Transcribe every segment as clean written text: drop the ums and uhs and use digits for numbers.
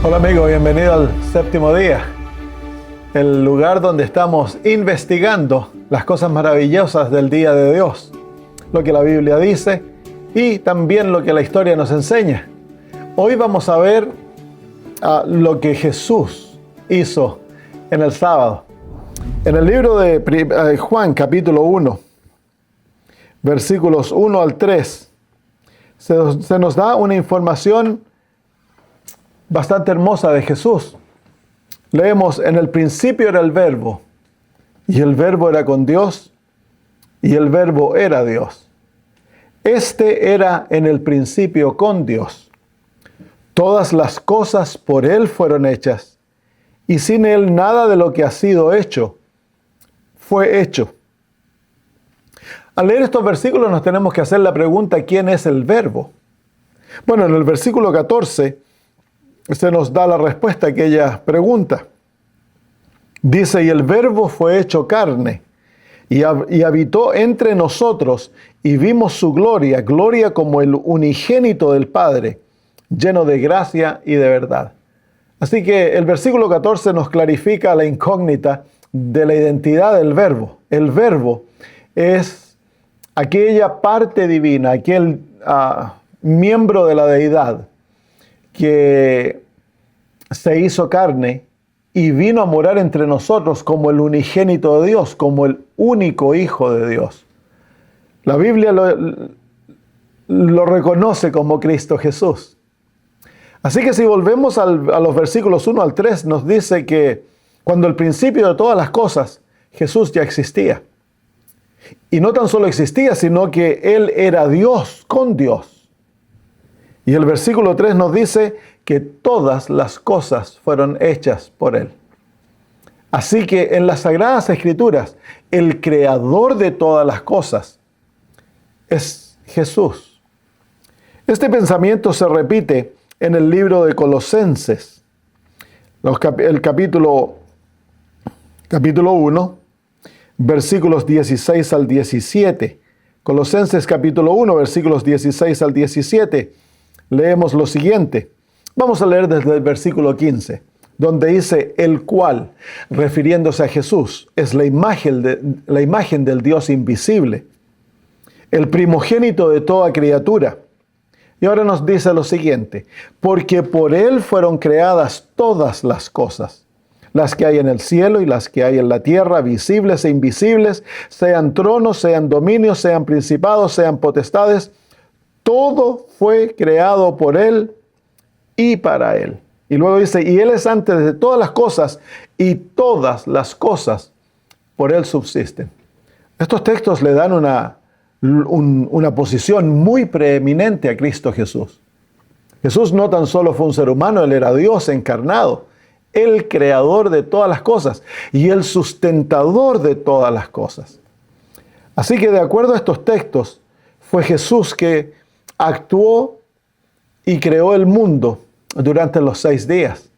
Hola amigo, bienvenido al séptimo día, el lugar donde estamos investigando las cosas maravillosas del día de Dios, lo que la Biblia dice y también lo que la historia nos enseña. Hoy vamos a ver lo que Jesús hizo en el sábado. En el libro de Juan, capítulo 1, versículos 1 al 3, se nos da una información bastante hermosa de Jesús. Leemos: en el principio era el Verbo, y el Verbo era con Dios, y el Verbo era Dios. Este era en el principio con Dios. Todas las cosas por Él fueron hechas, y sin Él nada de lo que ha sido hecho fue hecho. Al leer estos versículos nos tenemos que hacer la pregunta: ¿quién es el Verbo? Bueno, en el versículo 14 se nos da la respuesta a aquella pregunta. Dice: y el Verbo fue hecho carne, y habitó entre nosotros, y vimos su gloria, gloria como el unigénito del Padre, lleno de gracia y de verdad. Así que el versículo 14 nos clarifica la incógnita de la identidad del Verbo. El Verbo es aquella parte divina, aquel miembro de la deidad que se hizo carne y vino a morar entre nosotros como el unigénito de Dios, como el único Hijo de Dios. La Biblia lo reconoce como Cristo Jesús. Así que si volvemos a los versículos 1 al 3, nos dice que cuando el principio de todas las cosas, Jesús ya existía. Y no tan solo existía, sino que Él era Dios con Dios. Y el versículo 3 nos dice que todas las cosas fueron hechas por Él. Así que en las Sagradas Escrituras, el creador de todas las cosas es Jesús. Este pensamiento se repite en el libro de Colosenses, el capítulo 1, versículos 16 al 17. Colosenses capítulo 1, versículos 16 al 17. Leemos lo siguiente. Vamos a leer desde el versículo 15, donde dice: el cual, refiriéndose a Jesús, es la imagen del Dios invisible, el primogénito de toda criatura. Y ahora nos dice lo siguiente: porque por Él fueron creadas todas las cosas, las que hay en el cielo y las que hay en la tierra, visibles e invisibles, sean tronos, sean dominios, sean principados, sean potestades. Todo fue creado por Él y para Él. Y luego dice: y Él es antes de todas las cosas, y todas las cosas por Él subsisten. Estos textos le dan una posición muy preeminente a Cristo Jesús. Jesús no tan solo fue un ser humano, Él era Dios encarnado, el creador de todas las cosas y el sustentador de todas las cosas. Así que de acuerdo a estos textos, fue Jesús que actuó y creó el mundo durante los 6 días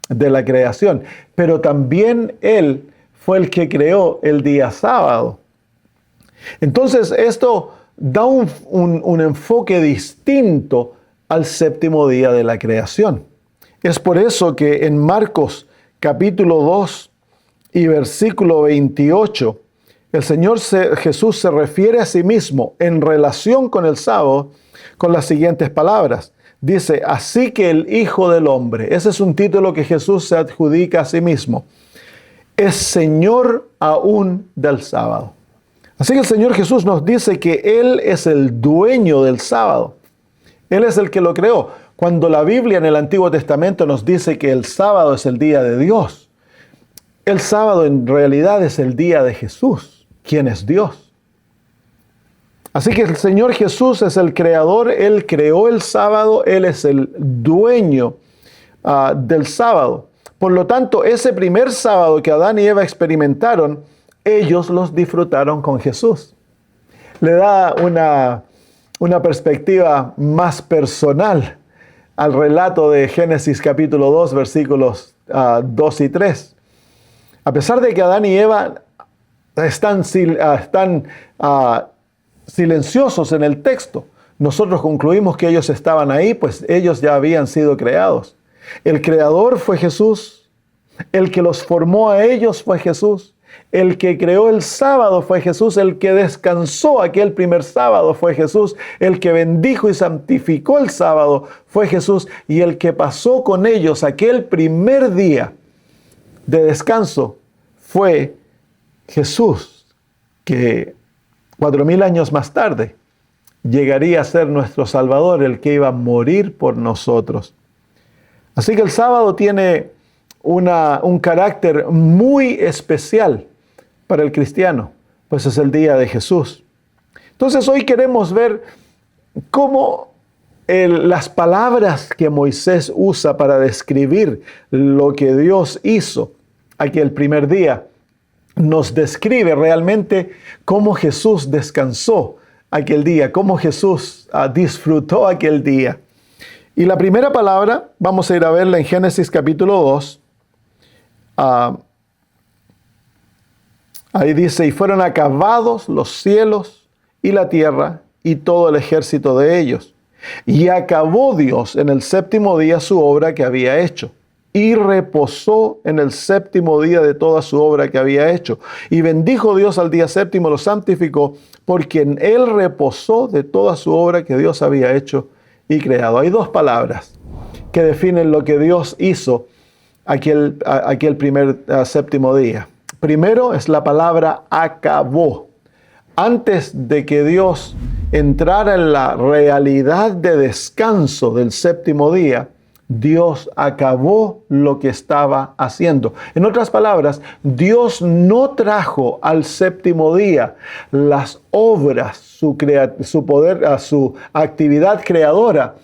de la creación. Pero también Él fue el que creó el día sábado. Entonces esto da un enfoque distinto al séptimo día de la creación. Es por eso que en Marcos capítulo 2 y versículo 28, el Señor Jesús se refiere a sí mismo en relación con el sábado con las siguientes palabras. Dice: así que el Hijo del Hombre, ese es un título que Jesús se adjudica a sí mismo, es Señor aún del sábado. Así que el Señor Jesús nos dice que Él es el dueño del sábado. Él es el que lo creó. Cuando la Biblia en el Antiguo Testamento nos dice que el sábado es el día de Dios, el sábado en realidad es el día de Jesús, quien es Dios. Así que el Señor Jesús es el creador, Él creó el sábado, Él es el dueño del sábado. Por lo tanto, ese primer sábado que Adán y Eva experimentaron, ellos los disfrutaron con Jesús. Le da una perspectiva más personal al relato de Génesis capítulo 2, versículos 2 y 3. A pesar de que Adán y Eva están silenciosos en el texto, nosotros concluimos que ellos estaban ahí, pues ellos ya habían sido creados. El creador fue Jesús. El que los formó a ellos fue Jesús. El que creó el sábado fue Jesús. El que descansó aquel primer sábado fue Jesús. El que bendijo y santificó el sábado fue Jesús. Y el que pasó con ellos aquel primer día de descanso fue Jesús, que 4,000 años más tarde llegaría a ser nuestro Salvador, el que iba a morir por nosotros. Así que el sábado tiene un carácter muy especial para el cristiano, pues es el día de Jesús. Entonces hoy queremos ver cómo las palabras que Moisés usa para describir lo que Dios hizo aquel primer día nos describe realmente cómo Jesús descansó aquel día, cómo Jesús disfrutó aquel día. Y la primera palabra, vamos a ir a verla en Génesis capítulo 2. Ahí dice, y fueron acabados los cielos y la tierra y todo el ejército de ellos. Y acabó Dios en el séptimo día su obra que había hecho. Y reposó en el séptimo día de toda su obra que había hecho. Y bendijo Dios al día séptimo, lo santificó, porque en él reposó de toda su obra que Dios había hecho y creado. Hay dos palabras que definen lo que Dios hizo aquel primer séptimo día. Primero es la palabra acabó. Antes de que Dios entrara en la realidad de descanso del séptimo día, Dios acabó lo que estaba haciendo. En otras palabras, Dios no trajo al séptimo día las obras, su poder, su actividad creadora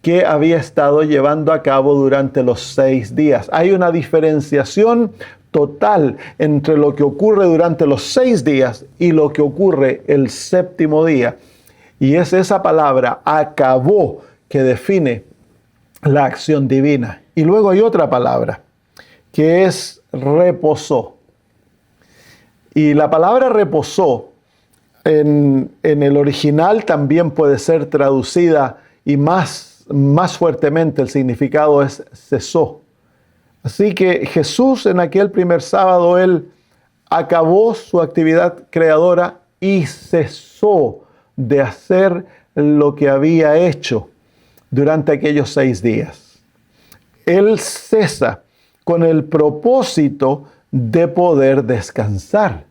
que había estado llevando a cabo durante los 6 días. Hay una diferenciación total entre lo que ocurre durante los 6 días y lo que ocurre el séptimo día. Y es esa palabra, acabó, que define la acción divina. Y luego hay otra palabra, que es reposó. Y la palabra reposó en el original también puede ser traducida y más fuertemente el significado es cesó. Así que Jesús en aquel primer sábado, él acabó su actividad creadora y cesó de hacer lo que había hecho durante aquellos 6 días. Él cesa con el propósito de poder descansar.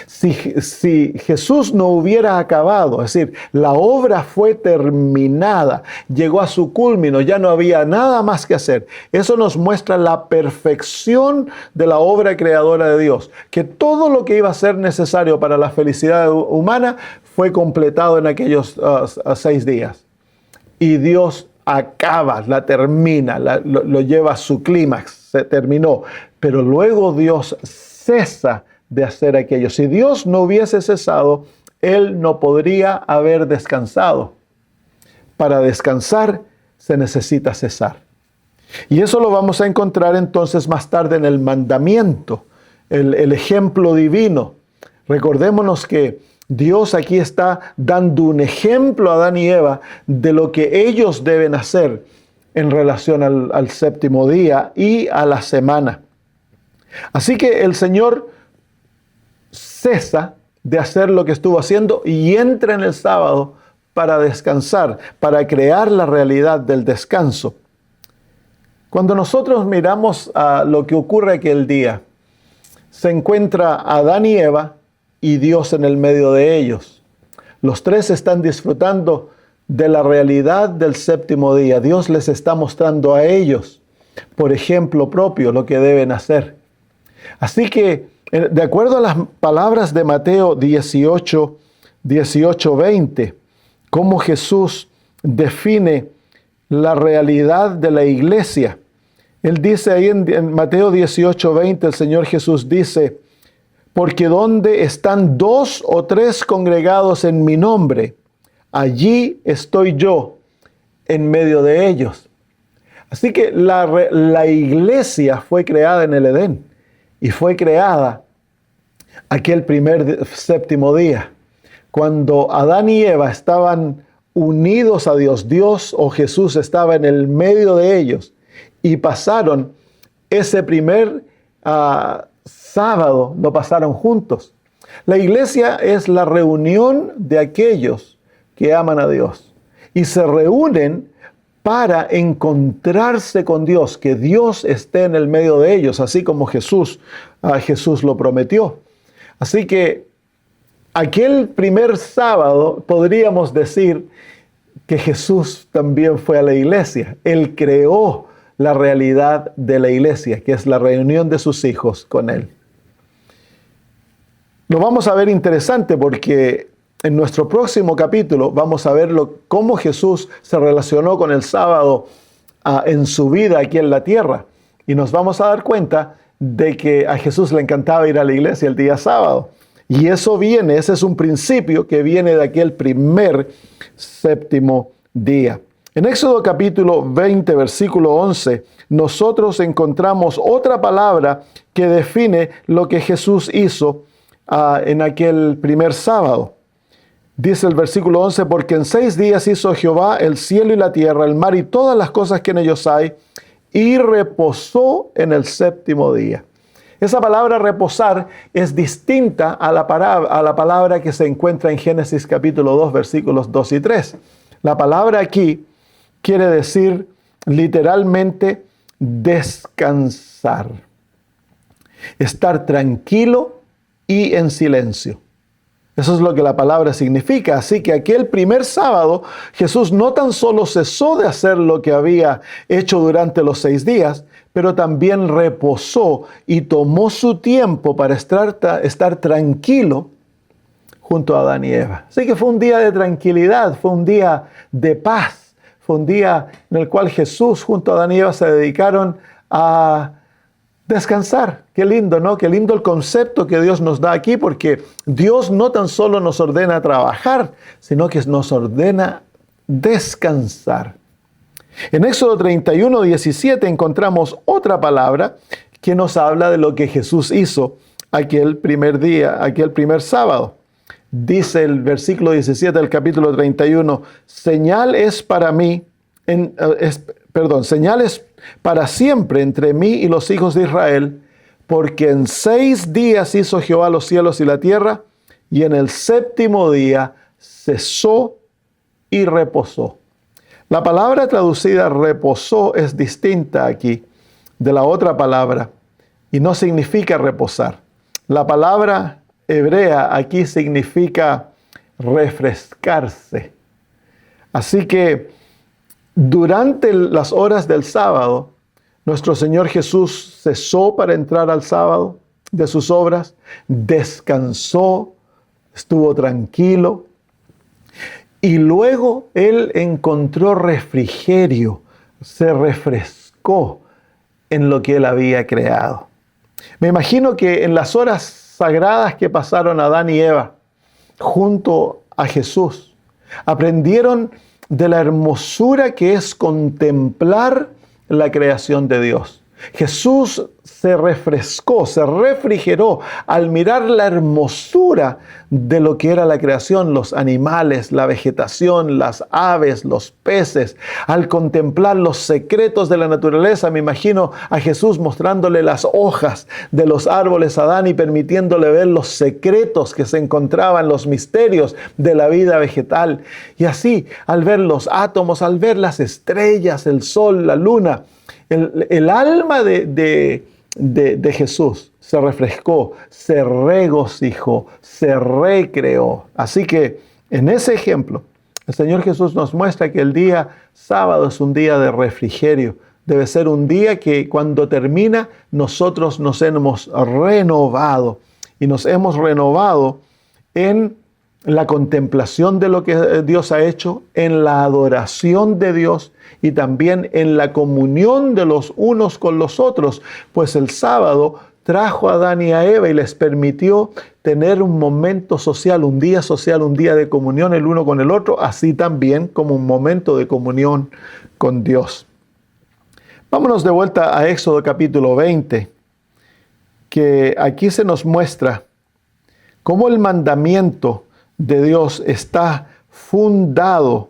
Si Jesús no hubiera acabado, es decir, la obra fue terminada, llegó a su culmino, ya no había nada más que hacer. Eso nos muestra la perfección de la obra creadora de Dios, que todo lo que iba a ser necesario para la felicidad humana fue completado en aquellos 6 días. Y Dios acaba, la termina, lo lleva a su clímax, se terminó. Pero luego Dios cesa de hacer aquello. Si Dios no hubiese cesado, Él no podría haber descansado. Para descansar se necesita cesar. Y eso lo vamos a encontrar entonces más tarde en el mandamiento, el ejemplo divino. Recordémonos que Dios aquí está dando un ejemplo a Adán y Eva de lo que ellos deben hacer en relación al séptimo día y a la semana. Así que el Señor cesa de hacer lo que estuvo haciendo y entra en el sábado para descansar, para crear la realidad del descanso. Cuando nosotros miramos a lo que ocurre aquel día, se encuentra Adán y Eva y Dios en el medio de ellos. Los tres están disfrutando de la realidad del séptimo día. Dios les está mostrando a ellos, por ejemplo propio, lo que deben hacer. Así que, de acuerdo a las palabras de Mateo 18:20, cómo Jesús define la realidad de la iglesia. Él dice ahí en Mateo 18:20, el Señor Jesús dice, porque donde están 2 o 3 congregados en mi nombre, allí estoy yo en medio de ellos. Así que la iglesia fue creada en el Edén y fue creada aquel primer séptimo día, cuando Adán y Eva estaban unidos a Dios. Dios o Jesús estaba en el medio de ellos y pasaron ese primer sábado, lo pasaron juntos. La iglesia es la reunión de aquellos que aman a Dios y se reúnen para encontrarse con Dios, que Dios esté en el medio de ellos, así como Jesús lo prometió. Así que aquel primer sábado podríamos decir que Jesús también fue a la iglesia. Él creó la realidad de la iglesia, que es la reunión de sus hijos con Él. Lo vamos a ver interesante porque en nuestro próximo capítulo vamos a ver cómo Jesús se relacionó con el sábado en su vida aquí en la tierra. Y nos vamos a dar cuenta de que a Jesús le encantaba ir a la iglesia el día sábado. Y ese es un principio que viene de aquel primer séptimo día. En Éxodo capítulo 20, versículo 11, nosotros encontramos otra palabra que define lo que Jesús hizo en aquel primer sábado. Dice el versículo 11, porque en 6 días hizo Jehová el cielo y la tierra, el mar y todas las cosas que en ellos hay, y reposó en el séptimo día. Esa palabra reposar es distinta a la palabra que se encuentra en Génesis capítulo 2, versículos 2 y 3. La palabra aquí quiere decir literalmente descansar, estar tranquilo y en silencio. Eso es lo que la palabra significa. Así que aquel primer sábado, Jesús no tan solo cesó de hacer lo que había hecho durante los 6 días, pero también reposó y tomó su tiempo para estar tranquilo junto a Adán y Eva. Así que fue un día de tranquilidad, fue un día de paz, fue un día en el cual Jesús junto a Adán y Eva se dedicaron a descansar. Qué lindo, ¿no? Qué lindo el concepto que Dios nos da aquí, porque Dios no tan solo nos ordena trabajar, sino que nos ordena descansar. En Éxodo 31, 17 encontramos otra palabra que nos habla de lo que Jesús hizo aquel primer día, aquel primer sábado. Dice el versículo 17 del capítulo 31, señal es para siempre entre mí y los hijos de Israel, porque en 6 días hizo Jehová los cielos y la tierra, y en el séptimo día cesó y reposó. La palabra traducida reposó es distinta aquí de la otra palabra y no significa reposar. La palabra hebrea aquí significa refrescarse. Así que durante las horas del sábado, nuestro Señor Jesús cesó para entrar al sábado de sus obras, descansó, estuvo tranquilo y luego Él encontró refrigerio, se refrescó en lo que Él había creado. Me imagino que en las horas sagradas que pasaron Adán y Eva junto a Jesús, aprendieron de la hermosura que es contemplar la creación de Dios. Jesús se refrescó, se refrigeró al mirar la hermosura de lo que era la creación, los animales, la vegetación, las aves, los peces. Al contemplar los secretos de la naturaleza, me imagino a Jesús mostrándole las hojas de los árboles a Adán y permitiéndole ver los secretos que se encontraban, los misterios de la vida vegetal. Y así, al ver los átomos, al ver las estrellas, el sol, la luna, el alma de Jesús se refrescó, se regocijó, se recreó. Así que en ese ejemplo, el Señor Jesús nos muestra que el día sábado es un día de refrigerio. Debe ser un día que cuando termina nosotros nos hemos renovado. Y nos hemos renovado en la contemplación de lo que Dios ha hecho, en la adoración de Dios y también en la comunión de los unos con los otros, pues el sábado trajo a Adán y a Eva y les permitió tener un momento social, un día de comunión el uno con el otro, así también como un momento de comunión con Dios. Vámonos de vuelta a Éxodo capítulo 20, que aquí se nos muestra cómo el mandamiento de Dios está fundado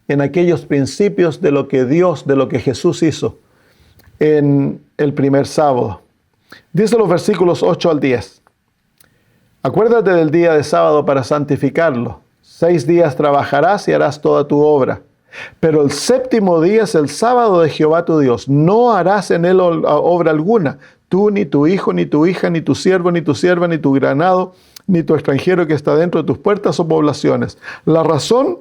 en aquellos principios de lo que Jesús hizo en el primer sábado. Dice los versículos 8 al 10. Acuérdate del día de sábado para santificarlo. 6 días trabajarás y harás toda tu obra. Pero el séptimo día es el sábado de Jehová tu Dios. No harás en él obra alguna. Tú, ni tu hijo, ni tu hija, ni tu siervo, ni tu sierva, ni tu ganado, ni tu extranjero que está dentro de tus puertas o poblaciones. La razón,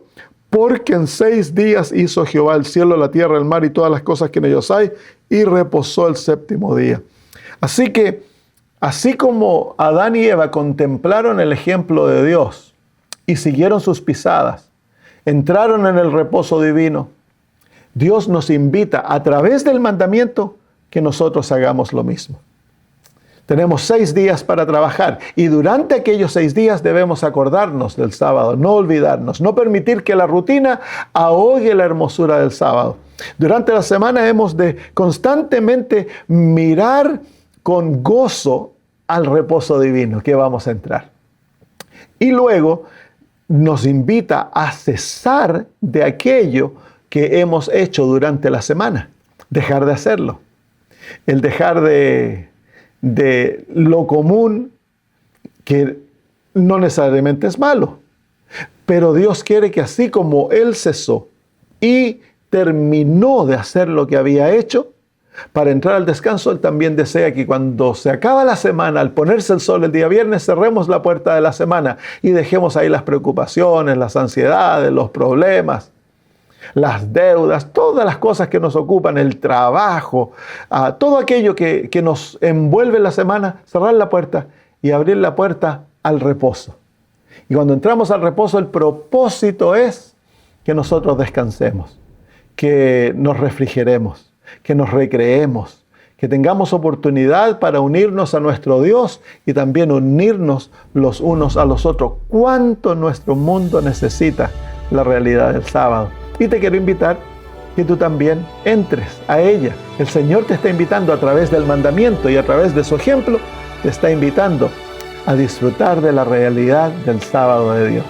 porque en 6 días hizo Jehová el cielo, la tierra, el mar y todas las cosas que en ellos hay, y reposó el séptimo día. Así que, así como Adán y Eva contemplaron el ejemplo de Dios y siguieron sus pisadas, entraron en el reposo divino, Dios nos invita a través del mandamiento que nosotros hagamos lo mismo. Tenemos 6 días para trabajar y durante aquellos 6 días debemos acordarnos del sábado, no olvidarnos, no permitir que la rutina ahogue la hermosura del sábado. Durante la semana hemos de constantemente mirar con gozo al reposo divino que vamos a entrar. Y luego nos invita a cesar de aquello que hemos hecho durante la semana, dejar de hacerlo. El dejar de lo común, que no necesariamente es malo, pero Dios quiere que así como Él cesó y terminó de hacer lo que había hecho, para entrar al descanso, Él también desea que cuando se acaba la semana, al ponerse el sol el día viernes, cerremos la puerta de la semana y dejemos ahí las preocupaciones, las ansiedades, los problemas, las deudas, todas las cosas que nos ocupan, el trabajo, todo aquello que nos envuelve en la semana, cerrar la puerta y abrir la puerta al reposo. Y cuando entramos al reposo, el propósito es que nosotros descansemos, que nos refrigeremos, que nos recreemos, que tengamos oportunidad para unirnos a nuestro Dios y también unirnos los unos a los otros. ¿Cuánto nuestro mundo necesita la realidad del sábado? Y te quiero invitar que tú también entres a ella. El Señor te está invitando a través del mandamiento y a través de su ejemplo, te está invitando a disfrutar de la realidad del sábado de Dios.